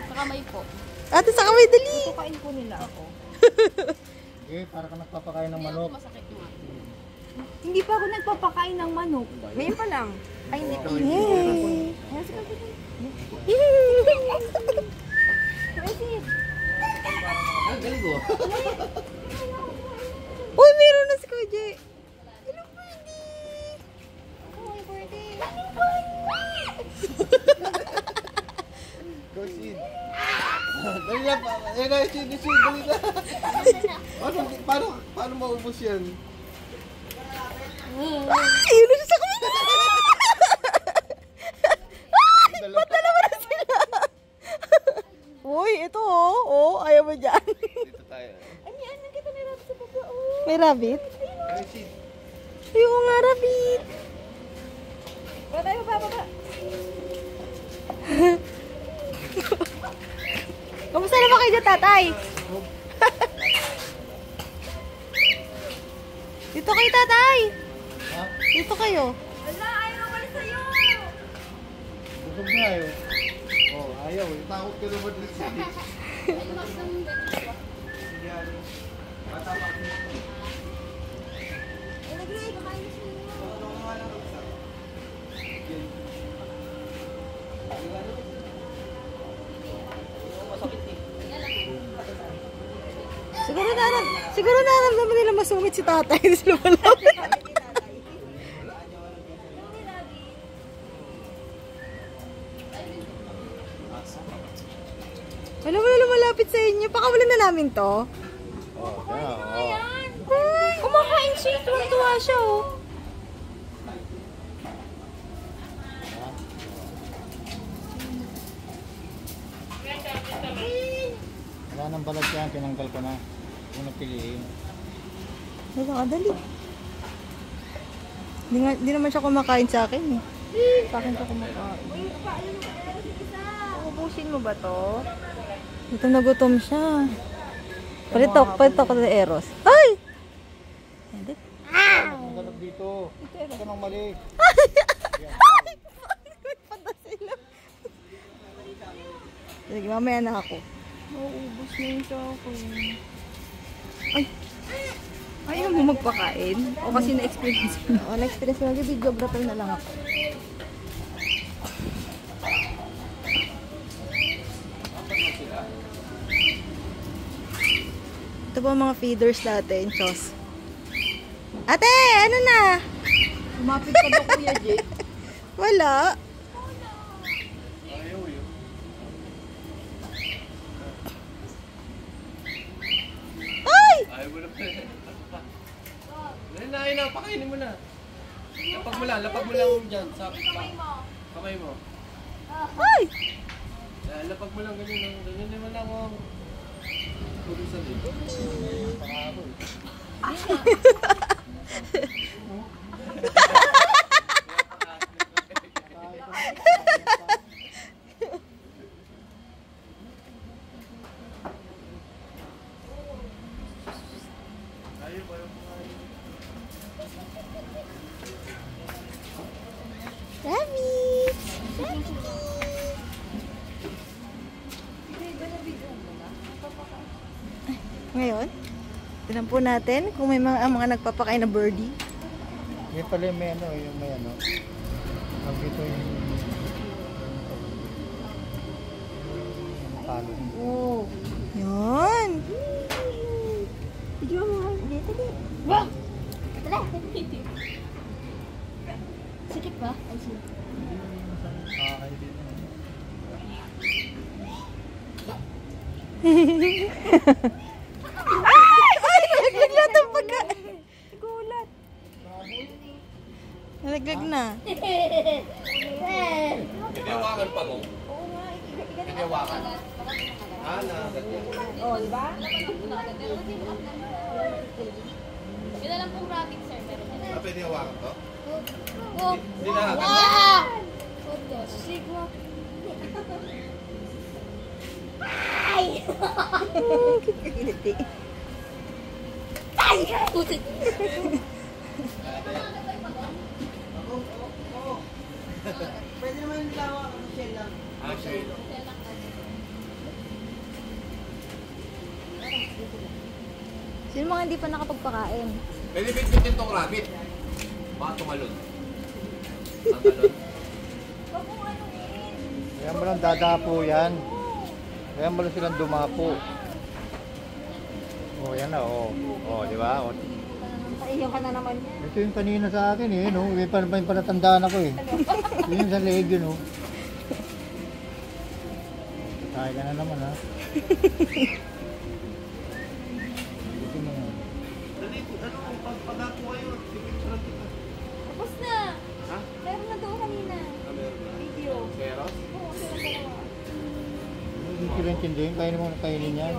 Sa kamay po. Ate, sa kamay, dali. Kukain po nila ako. Para ka nagpapakain ng manok. Masakit nga. Hindi pa ako nagpapakain ng manok. Ngayon pa lang. Ay, hindi pa. Yay! Ayan, sige, sige. Ang galing ko. Uy, meron na si Kuya Jay. Hello, birdie. Uy, birthday. Go, Sid. Dali lang pa. Eh, guys, Sid, dali lang. Paano maubos yan? Ay, yun na siya sa kamay. Patalawa na sila. Uy, ito oh. Oh, ayaw mo dyan. Dito tayo. Ano kita may rabbit sa baba? Oh. May rabbit? Ay, Sid. Ayoko nga, rabbit. Baba tayo, baba. Kamusta naman kayo dyan, tatay? Dito kayo, tatay. Ha? Dito kayo. Wala, ayaw ko sa'yo. Busog nga eh. Oh, ayaw eh. Takot ka naman din, Sid. Siguro naramdaman nila masungit si tatay. Sila malapit. Wala mo na lumalapit sa inyo. Pakawalan na namin to. Oh, yeah, oh. Ay, kumakain siya. Tuwa siya oh. Wala nang balat yan. Tinanggal ko na. Kung napiliin. Ay, baka dali. Hindi naman siya kumakain sa akin eh. Sa akin siya kumakain. Ubusin mo ba to? Ito nagutom siya. Palitok ko na Eros. Ay! Hindi. Ang galap dito. Ito nang mali. Ay! Pata sila. Sige, mamaya na ako. Mauubos na yung chocolate. Ay! Ayaw mo magpakain? O kasi na-experience mo? Oo, na-experience ko. Nag-videographer na lang ako. Ito po ang mga feeders natin, Chos. Ate, ano na? Lumapit ka ba, Kuya Jake? Wala. Ayaw yun. Ay! Ayaw mo na pala. Ayun na, pakainin mo na. Lapag mo lang dyan sa kamay mo. Ay! Lapag mo lang ganyan naman lang ang tulog sa dito. Pangako eh. Ayaw pa yung pakainin. Rabbit! Ngayon, tinan po natin kung may mga nagpapakain na birdie. Yan pala yung may ano, yung may ano. Ang dito yung palo. Oh. Yun. Video mo. Dito. Wah! Tala! Sikit ba? Ay, sikit. Kakay dito. Ay! Nalaglag na itong pagkain. Gulat. Nalaglag na. Pinawakan pa mo. Pinawakan. Ganyan. Oh, di ba? Yun na lang pong rabbit, sir. Pero Pwede hawakan to? oh! Hindi na. Wow! Sigwa. Kiliti. Putik. Ah, shell. Sino mga hindi pa nakapagpakain? Pwede bitbitin tong rabbit. Baka tumalon. Ang talon. Kaya mo lang dadapo yan. Kaya mo lang silang dumapo. Oh, yan na, oh. Oh, di ba? Oh. Paiyak ka na naman yan. Ito yung kanina sa akin eh, no? May palatandaan ako eh. Yun yung sa leg yun, no? Kaya ka na naman, ha? Ito na nga. Dali, ano, pag-ako kayo, pipicturean kita. Tapos na. Ha? Meron na doon kanina. Meron na. Video. Pero? Oo, silang dalawa. Hindi sila intindihin, kainin mo na kainin yan.